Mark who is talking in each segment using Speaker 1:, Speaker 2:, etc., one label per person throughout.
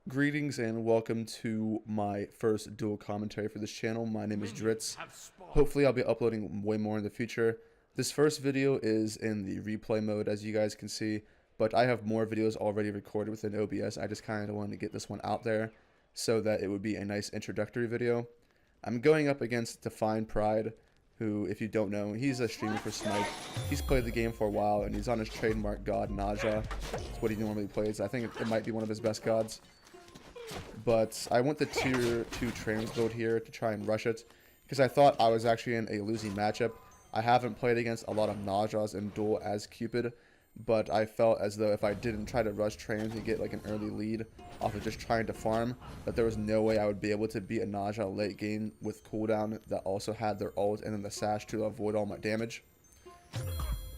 Speaker 1: Greetings and welcome to my first dual commentary for this channel. My name is Dritz. Hopefully I'll be uploading way more in the future. This first video is in the replay mode, as you guys can see, but I have more videos already recorded within OBS. I just kind of wanted to get this one out there so that it would be a nice introductory video. I'm going up against Define Pride, who, if you don't know, he's a streamer for Smite. He's played the game for a while, and he's on his trademark god, Naja. That's what he normally plays. I think it might be one of his best gods. But I went the tier 2 trans build here to try and rush it, because I thought I was actually in a losing matchup. I haven't played against a lot of Najas in Duel as Cupid, but I felt as though if I didn't try to rush trans and get like an early lead off of just trying to farm, that there was no way I would be able to beat a Naja late game with cooldown that also had their ult and then the sash to avoid all my damage.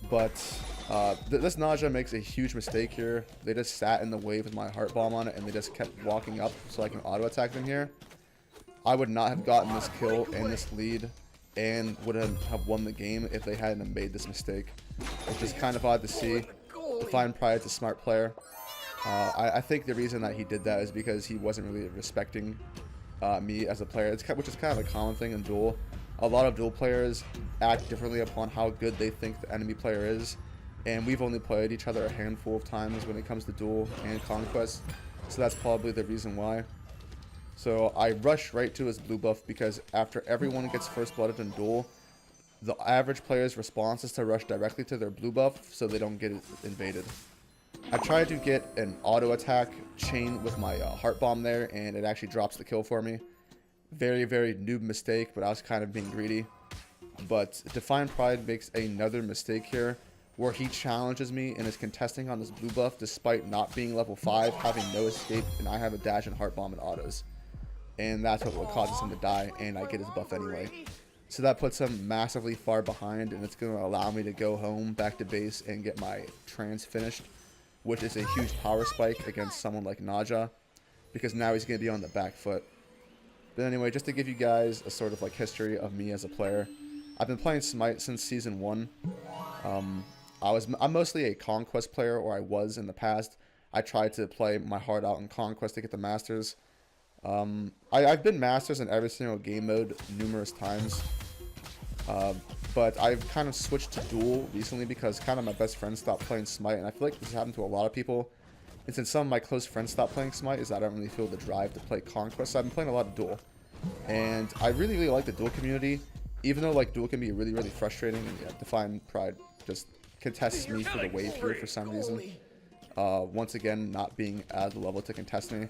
Speaker 1: But this Naja makes a huge mistake here. They just sat in the wave with my heart bomb on it, and they just kept walking up so I can auto attack them here. I would not have gotten this kill and this lead and would have won the game if they hadn't made this mistake. It's just kind of odd to see. Define Pride's a smart player. I think the reason that he did that is because he wasn't really respecting me as a player, which is kind of a common thing in Duel. A lot of Duel players act differently upon how good they think the enemy player is, and we've only played each other a handful of times when it comes to Duel and Conquest, so that's probably the reason why. So I rush right to his blue buff because after everyone gets first blooded in Duel, the average player's response is to rush directly to their blue buff so they don't get invaded. I tried to get an auto attack chain with my heart bomb there, and it actually drops the kill for me. Very, very noob mistake, but I was kind of being greedy. But Define Pride makes another mistake here, where he challenges me and is contesting on this blue buff despite not being level 5, having no escape, and I have a dash and heart bomb and autos. And that's what causes him to die, and I get his buff anyway. So that puts him massively far behind, and it's going to allow me to go home, back to base, and get my trans finished, which is a huge power spike against someone like Naja, because now he's going to be on the back foot. But anyway, just to give you guys a sort of like history of me as a player, I've been playing Smite since Season 1. I'm mostly a Conquest player, or I was in the past. I tried to play my heart out in Conquest to get the Masters. I've been Masters in every single game mode numerous times. But I've kind of switched to Duel recently because kind of my best friend stopped playing Smite, and I feel like this happened to a lot of people. And since some of my close friends stopped playing Smite, is that I don't really feel the drive to play Conquest. So I've been playing a lot of Duel. And I really, really like the Duel community, even though like Duel can be really, really frustrating, and yeah, Define Pride just contests me for the wave here for some reason. Once again, not being at the level to contest me.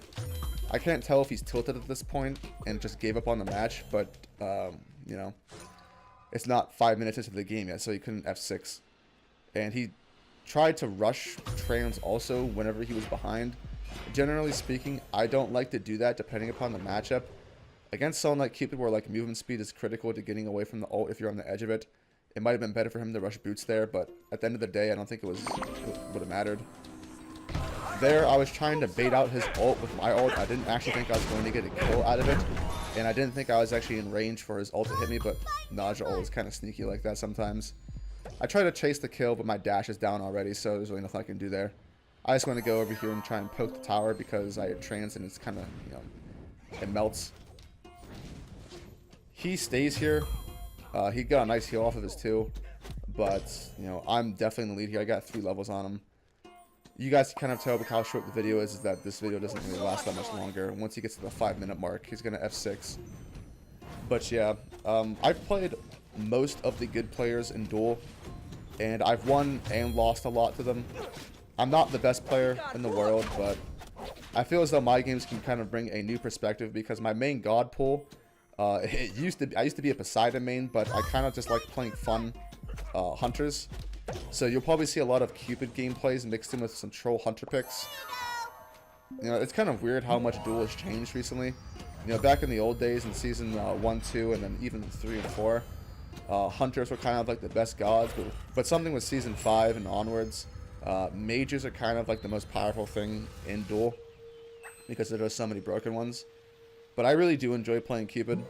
Speaker 1: I can't tell if he's tilted at this point and just gave up on the match, but, you know, it's not 5 minutes into the game yet, so he couldn't F6. And he tried to rush trans also whenever he was behind. Generally speaking, I don't like to do that depending upon the matchup. Against someone like Cupid, where like movement speed is critical to getting away from the ult if you're on the edge of it, it might have been better for him to rush boots there, but at the end of the day, I don't think it would have mattered. There, I was trying to bait out his ult with my ult. I didn't actually think I was going to get a kill out of it, and I didn't think I was actually in range for his ult to hit me, but Naja ult is kind of sneaky like that sometimes. I try to chase the kill, but my dash is down already, so there's really nothing I can do there. I just want to go over here and try and poke the tower because I had trans and it's kind of, you know, it melts. He stays here. He got a nice heal off of his too, but, you know, I'm definitely in the lead here. I got 3 levels on him. You guys can kind of tell by how short the video is that this video doesn't really last that much longer. Once he gets to the 5-minute mark, he's going to F6. But yeah, I've played most of the good players in Duel, and I've won and lost a lot to them. I'm not the best player in the world, but I feel as though my games can kind of bring a new perspective because my main god pool, I used to be a Poseidon main, but I kind of just like playing fun hunters. So you'll probably see a lot of Cupid gameplays mixed in with some troll hunter picks. You know, it's kind of weird how much Duel has changed recently. You know, back in the old days in Season 1, 2, and then even 3 and 4, hunters were kind of like the best gods, but something with Season 5 and onwards, mages are kind of like the most powerful thing in Duel because there are so many broken ones. But I really do enjoy playing Cupid,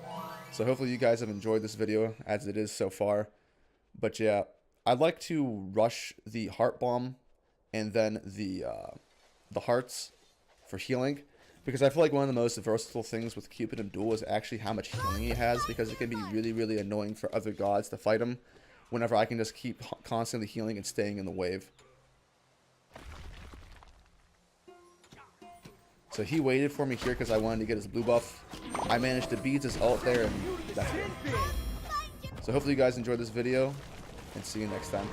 Speaker 1: so hopefully you guys have enjoyed this video as it is so far. But yeah, I'd like to rush the heart bomb and then the hearts for healing. Because I feel like one of the most versatile things with Cupid and Duel is actually how much healing he has, because it can be really, really annoying for other gods to fight him whenever I can just keep constantly healing and staying in the wave. So he waited for me here because I wanted to get his blue buff. I managed to beat his ult there, and that's it. So hopefully you guys enjoyed this video, and see you next time.